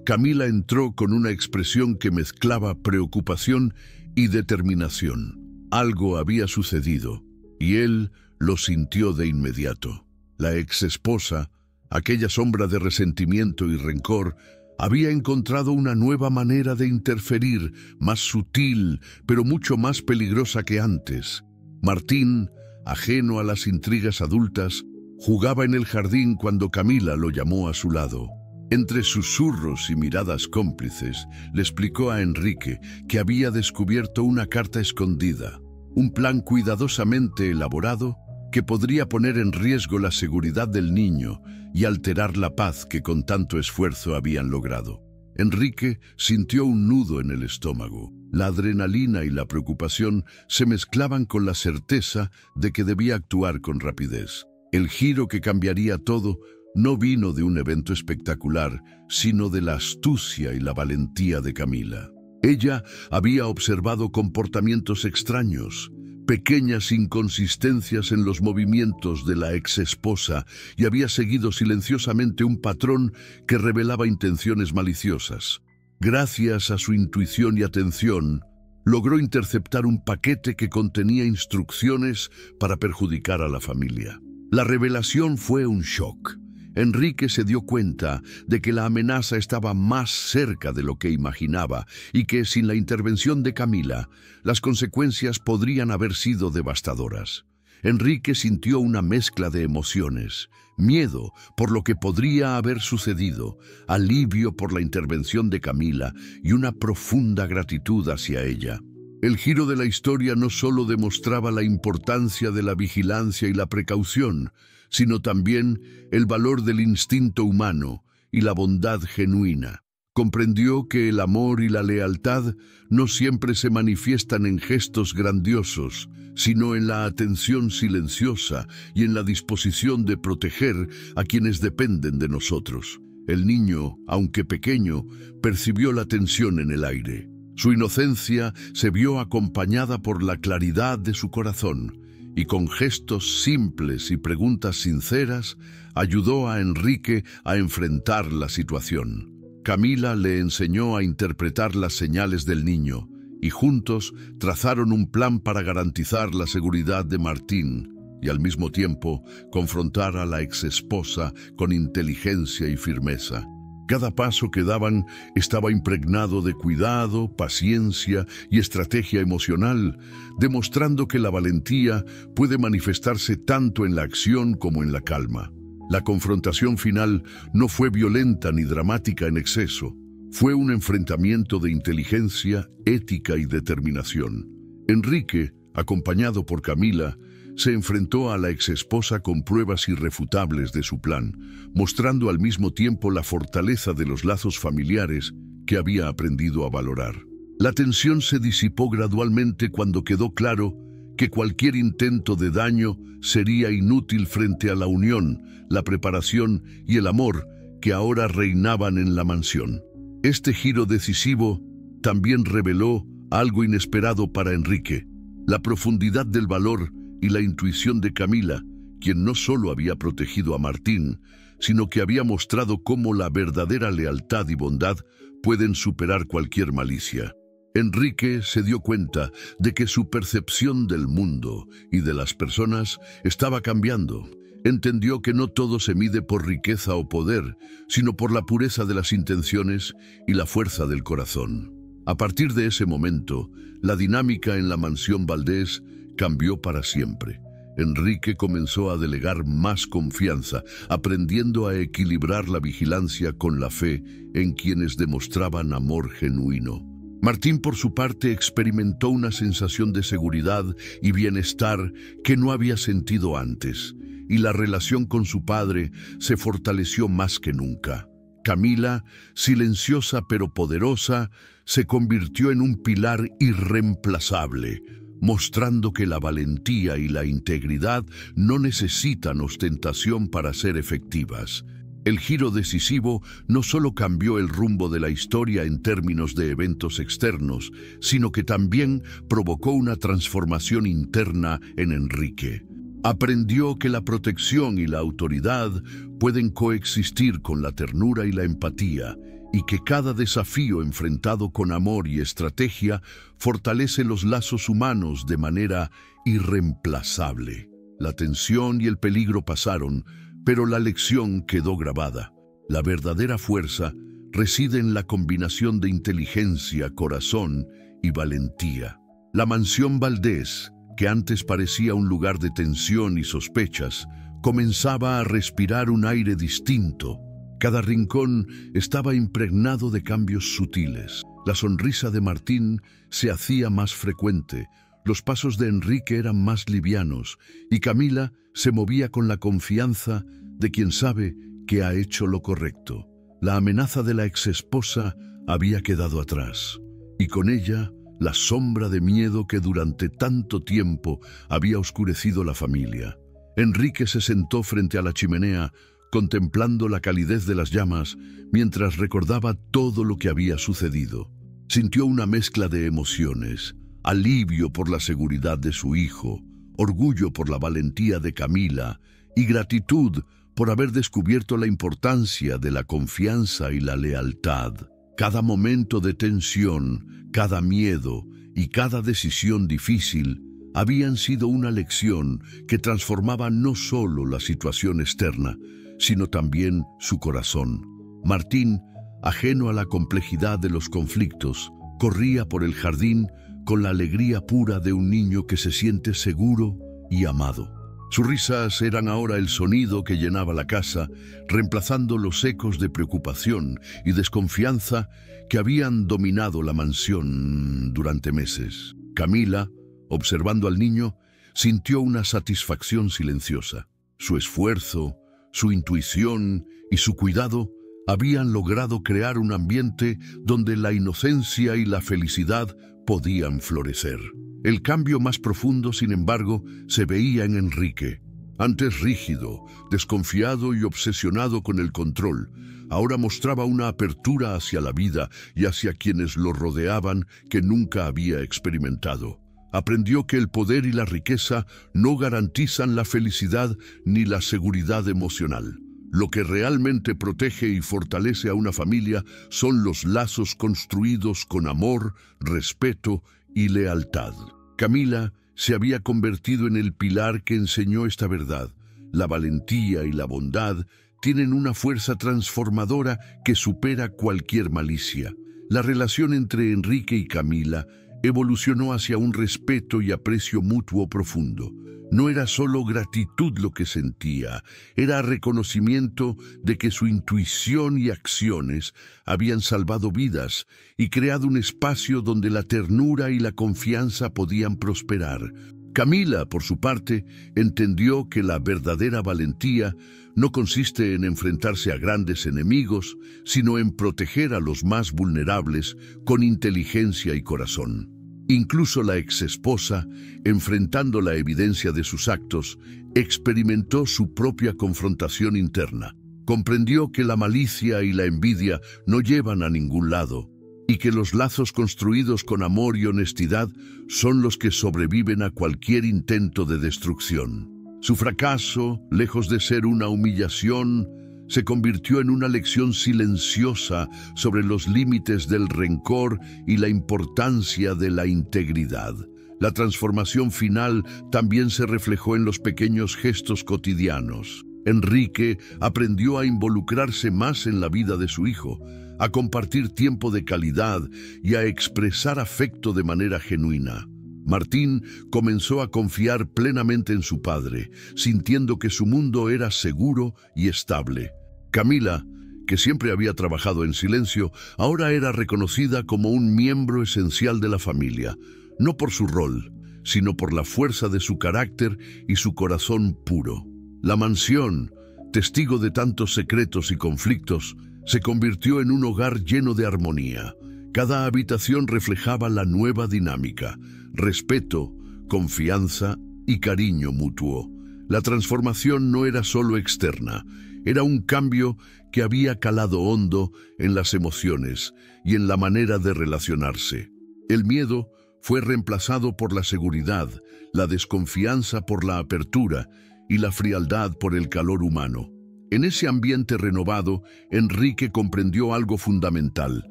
Camila entró con una expresión que mezclaba preocupación y determinación. Algo había sucedido, y él lo sintió de inmediato. La exesposa, aquella sombra de resentimiento y rencor, había encontrado una nueva manera de interferir, más sutil, pero mucho más peligrosa que antes. Martín, ajeno a las intrigas adultas, jugaba en el jardín cuando Camila lo llamó a su lado. Entre susurros y miradas cómplices, le explicó a Enrique que había descubierto una carta escondida, un plan cuidadosamente elaborado que podría poner en riesgo la seguridad del niño y alterar la paz que con tanto esfuerzo habían logrado. Enrique sintió un nudo en el estómago. La adrenalina y la preocupación se mezclaban con la certeza de que debía actuar con rapidez. El giro que cambiaría todo no vino de un evento espectacular, sino de la astucia y la valentía de Camila. Ella había observado comportamientos extraños, pequeñas inconsistencias en los movimientos de la exesposa y había seguido silenciosamente un patrón que revelaba intenciones maliciosas. Gracias a su intuición y atención, logró interceptar un paquete que contenía instrucciones para perjudicar a la familia. La revelación fue un shock. Enrique se dio cuenta de que la amenaza estaba más cerca de lo que imaginaba y que sin la intervención de Camila, las consecuencias podrían haber sido devastadoras. Enrique sintió una mezcla de emociones: miedo por lo que podría haber sucedido, alivio por la intervención de Camila y una profunda gratitud hacia ella. El giro de la historia no solo demostraba la importancia de la vigilancia y la precaución, sino también el valor del instinto humano y la bondad genuina. Comprendió que el amor y la lealtad no siempre se manifiestan en gestos grandiosos, sino en la atención silenciosa y en la disposición de proteger a quienes dependen de nosotros. El niño, aunque pequeño, percibió la tensión en el aire. Su inocencia se vio acompañada por la claridad de su corazón, y con gestos simples y preguntas sinceras, ayudó a Enrique a enfrentar la situación. Camila le enseñó a interpretar las señales del niño, y juntos trazaron un plan para garantizar la seguridad de Martín, y al mismo tiempo confrontar a la exesposa con inteligencia y firmeza. Cada paso que daban estaba impregnado de cuidado, paciencia y estrategia emocional, demostrando que la valentía puede manifestarse tanto en la acción como en la calma. La confrontación final no fue violenta ni dramática en exceso. Fue un enfrentamiento de inteligencia, ética y determinación. Enrique, acompañado por Camila, se enfrentó a la exesposa con pruebas irrefutables de su plan, mostrando al mismo tiempo la fortaleza de los lazos familiares que había aprendido a valorar. La tensión se disipó gradualmente cuando quedó claro que cualquier intento de daño sería inútil frente a la unión, la preparación y el amor que ahora reinaban en la mansión. Este giro decisivo también reveló algo inesperado para Enrique: la profundidad del valor y la intuición de Camila, quien no solo había protegido a Martín, sino que había mostrado cómo la verdadera lealtad y bondad pueden superar cualquier malicia. Enrique se dio cuenta de que su percepción del mundo y de las personas estaba cambiando. Entendió que no todo se mide por riqueza o poder, sino por la pureza de las intenciones y la fuerza del corazón. A partir de ese momento, la dinámica en la mansión Valdés cambió para siempre. Enrique comenzó a delegar más confianza, aprendiendo a equilibrar la vigilancia con la fe en quienes demostraban amor genuino. Martín, por su parte, experimentó una sensación de seguridad y bienestar que no había sentido antes, y la relación con su padre se fortaleció más que nunca. Camila, silenciosa pero poderosa, se convirtió en un pilar irreemplazable, mostrando que la valentía y la integridad no necesitan ostentación para ser efectivas. El giro decisivo no solo cambió el rumbo de la historia en términos de eventos externos, sino que también provocó una transformación interna en Enrique. Aprendió que la protección y la autoridad pueden coexistir con la ternura y la empatía, y que cada desafío enfrentado con amor y estrategia fortalece los lazos humanos de manera irreemplazable. La tensión y el peligro pasaron, pero la lección quedó grabada. La verdadera fuerza reside en la combinación de inteligencia, corazón y valentía. La mansión Valdés, que antes parecía un lugar de tensión y sospechas, comenzaba a respirar un aire distinto. Cada rincón estaba impregnado de cambios sutiles. La sonrisa de Martín se hacía más frecuente, los pasos de Enrique eran más livianos y Camila se movía con la confianza de quien sabe que ha hecho lo correcto. La amenaza de la exesposa había quedado atrás, y con ella la sombra de miedo que durante tanto tiempo había oscurecido la familia. Enrique se sentó frente a la chimenea, contemplando la calidez de las llamas, mientras recordaba todo lo que había sucedido. Sintió una mezcla de emociones: alivio por la seguridad de su hijo, orgullo por la valentía de Camila y gratitud por haber descubierto la importancia de la confianza y la lealtad. Cada momento de tensión, cada miedo y cada decisión difícil habían sido una lección que transformaba no solo la situación externa, sino también su corazón. Martín, ajeno a la complejidad de los conflictos, corría por el jardín con la alegría pura de un niño que se siente seguro y amado. Sus risas eran ahora el sonido que llenaba la casa, reemplazando los ecos de preocupación y desconfianza que habían dominado la mansión durante meses. Camila, observando al niño, sintió una satisfacción silenciosa. Su esfuerzo, su intuición y su cuidado habían logrado crear un ambiente donde la inocencia y la felicidad podían florecer. El cambio más profundo, sin embargo, se veía en Enrique. Antes rígido, desconfiado y obsesionado con el control, ahora mostraba una apertura hacia la vida y hacia quienes lo rodeaban que nunca había experimentado. Aprendió que el poder y la riqueza no garantizan la felicidad ni la seguridad emocional. Lo que realmente protege y fortalece a una familia son los lazos construidos con amor, respeto y lealtad. Camila se había convertido en el pilar que enseñó esta verdad. La valentía y la bondad tienen una fuerza transformadora que supera cualquier malicia. La relación entre Enrique y Camila evolucionó hacia un respeto y aprecio mutuo profundo. No era solo gratitud lo que sentía, era reconocimiento de que su intuición y acciones habían salvado vidas y creado un espacio donde la ternura y la confianza podían prosperar. Camila, por su parte, entendió que la verdadera valentía no consiste en enfrentarse a grandes enemigos, sino en proteger a los más vulnerables con inteligencia y corazón. Incluso la exesposa, enfrentando la evidencia de sus actos, experimentó su propia confrontación interna. Comprendió que la malicia y la envidia no llevan a ningún lado, y que los lazos construidos con amor y honestidad son los que sobreviven a cualquier intento de destrucción. Su fracaso, lejos de ser una humillación, se convirtió en una lección silenciosa sobre los límites del rencor y la importancia de la integridad. La transformación final también se reflejó en los pequeños gestos cotidianos. Enrique aprendió a involucrarse más en la vida de su hijo, a compartir tiempo de calidad y a expresar afecto de manera genuina. Martín comenzó a confiar plenamente en su padre, sintiendo que su mundo era seguro y estable. Camila, que siempre había trabajado en silencio, ahora era reconocida como un miembro esencial de la familia, no por su rol, sino por la fuerza de su carácter y su corazón puro. La mansión, testigo de tantos secretos y conflictos, se convirtió en un hogar lleno de armonía. Cada habitación reflejaba la nueva dinámica: respeto, confianza y cariño mutuo. La transformación no era solo externa, era un cambio que había calado hondo en las emociones y en la manera de relacionarse. El miedo fue reemplazado por la seguridad, la desconfianza por la apertura y la frialdad por el calor humano. En ese ambiente renovado, Enrique comprendió algo fundamental: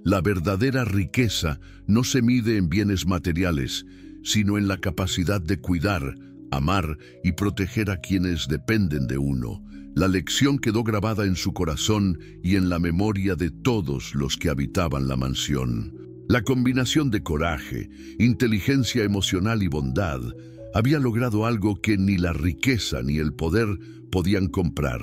la verdadera riqueza no se mide en bienes materiales, sino en la capacidad de cuidar, amar y proteger a quienes dependen de uno. La lección quedó grabada en su corazón y en la memoria de todos los que habitaban la mansión. La combinación de coraje, inteligencia emocional y bondad había logrado algo que ni la riqueza ni el poder podían comprar: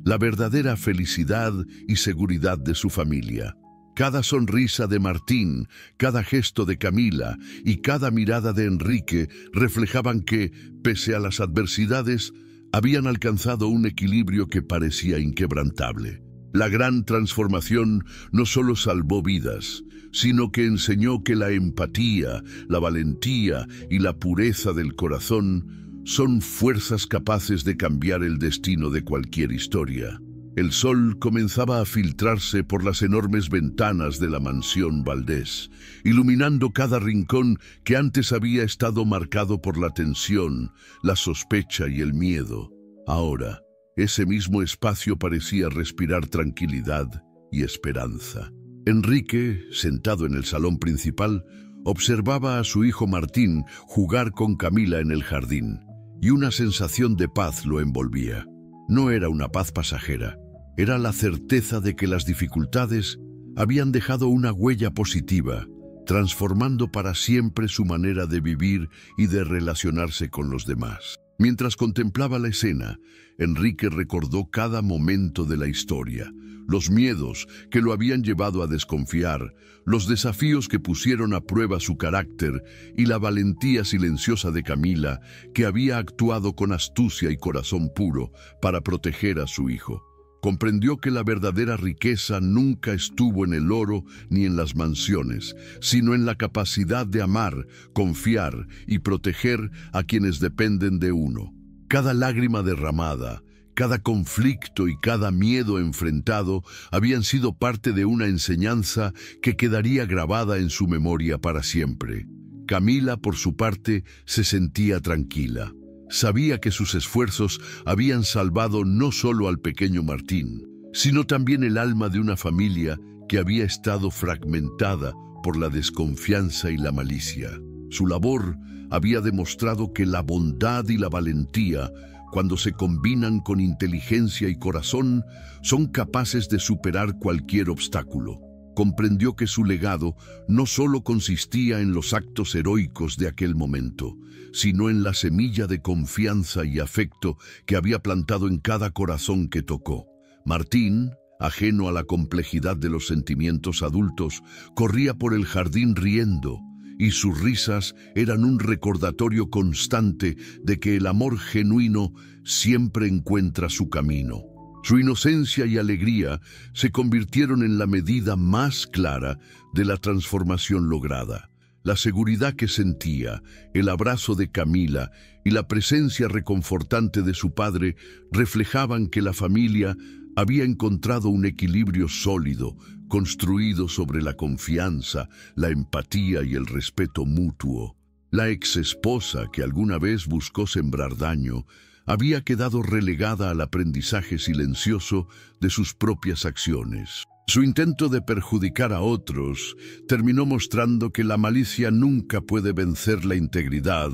la verdadera felicidad y seguridad de su familia. Cada sonrisa de Martín, cada gesto de Camila y cada mirada de Enrique reflejaban que, pese a las adversidades, habían alcanzado un equilibrio que parecía inquebrantable. La gran transformación no solo salvó vidas, sino que enseñó que la empatía, la valentía y la pureza del corazón son fuerzas capaces de cambiar el destino de cualquier historia. El sol comenzaba a filtrarse por las enormes ventanas de la mansión Valdés, iluminando cada rincón que antes había estado marcado por la tensión, la sospecha y el miedo. Ahora, ese mismo espacio parecía respirar tranquilidad y esperanza. Enrique, sentado en el salón principal, observaba a su hijo Martín jugar con Camila en el jardín, y una sensación de paz lo envolvía. No era una paz pasajera, era la certeza de que las dificultades habían dejado una huella positiva, transformando para siempre su manera de vivir y de relacionarse con los demás. Mientras contemplaba la escena, Enrique recordó cada momento de la historia: los miedos que lo habían llevado a desconfiar, los desafíos que pusieron a prueba su carácter y la valentía silenciosa de Camila, que había actuado con astucia y corazón puro para proteger a su hijo. Comprendió que la verdadera riqueza nunca estuvo en el oro ni en las mansiones, sino en la capacidad de amar, confiar y proteger a quienes dependen de uno. Cada lágrima derramada, cada conflicto y cada miedo enfrentado habían sido parte de una enseñanza que quedaría grabada en su memoria para siempre. Camila, por su parte, se sentía tranquila. Sabía que sus esfuerzos habían salvado no solo al pequeño Martín, sino también el alma de una familia que había estado fragmentada por la desconfianza y la malicia. Su labor había demostrado que la bondad y la valentía, cuando se combinan con inteligencia y corazón, son capaces de superar cualquier obstáculo. Comprendió que su legado no solo consistía en los actos heroicos de aquel momento, sino en la semilla de confianza y afecto que había plantado en cada corazón que tocó. Martín, ajeno a la complejidad de los sentimientos adultos, corría por el jardín riendo, y sus risas eran un recordatorio constante de que el amor genuino siempre encuentra su camino. Su inocencia y alegría se convirtieron en la medida más clara de la transformación lograda. La seguridad que sentía, el abrazo de Camila y la presencia reconfortante de su padre reflejaban que la familia había encontrado un equilibrio sólido, construido sobre la confianza, la empatía y el respeto mutuo. La exesposa, que alguna vez buscó sembrar daño, había quedado relegada al aprendizaje silencioso de sus propias acciones. Su intento de perjudicar a otros terminó mostrando que la malicia nunca puede vencer la integridad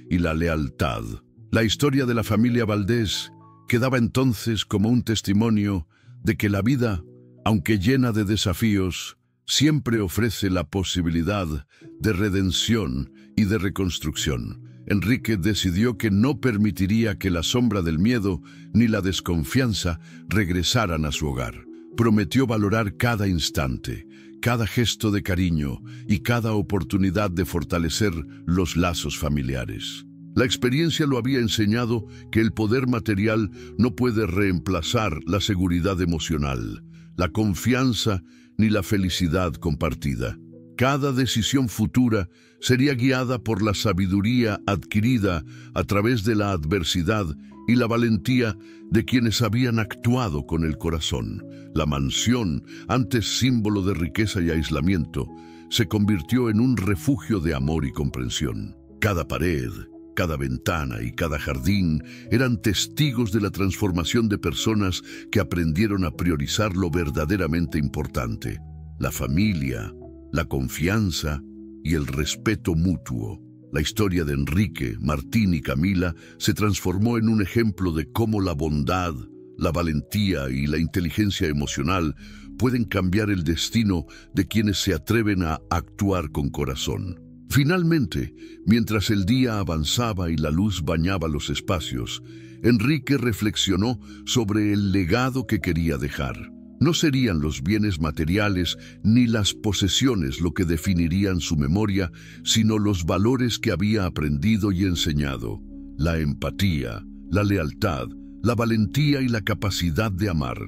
y la lealtad. La historia de la familia Valdés quedaba entonces como un testimonio de que la vida, aunque llena de desafíos, siempre ofrece la posibilidad de redención y de reconstrucción. Enrique decidió que no permitiría que la sombra del miedo ni la desconfianza regresaran a su hogar. Prometió valorar cada instante, cada gesto de cariño y cada oportunidad de fortalecer los lazos familiares. La experiencia lo había enseñado que el poder material no puede reemplazar la seguridad emocional, la confianza ni la felicidad compartida. Cada decisión futura sería guiada por la sabiduría adquirida a través de la adversidad y la valentía de quienes habían actuado con el corazón. La mansión, antes símbolo de riqueza y aislamiento, se convirtió en un refugio de amor y comprensión. Cada pared, cada ventana y cada jardín eran testigos de la transformación de personas que aprendieron a priorizar lo verdaderamente importante: la familia, la confianza y el respeto mutuo. La historia de Enrique, Martín y Camila se transformó en un ejemplo de cómo la bondad, la valentía y la inteligencia emocional pueden cambiar el destino de quienes se atreven a actuar con corazón. Finalmente, mientras el día avanzaba y la luz bañaba los espacios, Enrique reflexionó sobre el legado que quería dejar. No serían los bienes materiales ni las posesiones lo que definirían su memoria, sino los valores que había aprendido y enseñado: la empatía, la lealtad, la valentía y la capacidad de amar.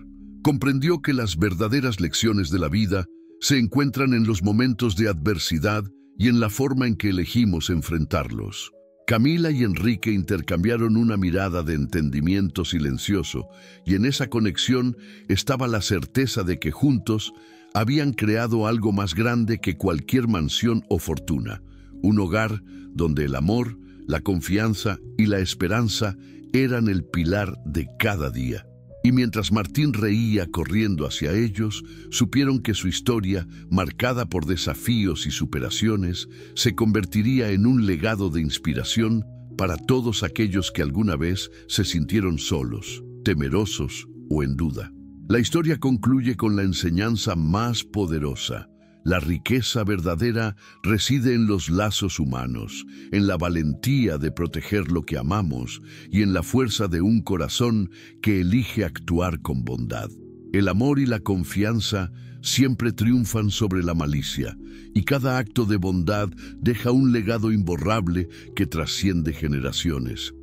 Comprendió que las verdaderas lecciones de la vida se encuentran en los momentos de adversidad y en la forma en que elegimos enfrentarlos. Camila y Enrique intercambiaron una mirada de entendimiento silencioso, y en esa conexión estaba la certeza de que juntos habían creado algo más grande que cualquier mansión o fortuna: un hogar donde el amor, la confianza y la esperanza eran el pilar de cada día. Y mientras Martín reía corriendo hacia ellos, supieron que su historia, marcada por desafíos y superaciones, se convertiría en un legado de inspiración para todos aquellos que alguna vez se sintieron solos, temerosos o en duda. La historia concluye con la enseñanza más poderosa: la riqueza verdadera reside en los lazos humanos, en la valentía de proteger lo que amamos y en la fuerza de un corazón que elige actuar con bondad. El amor y la confianza siempre triunfan sobre la malicia, y cada acto de bondad deja un legado imborrable que trasciende generaciones.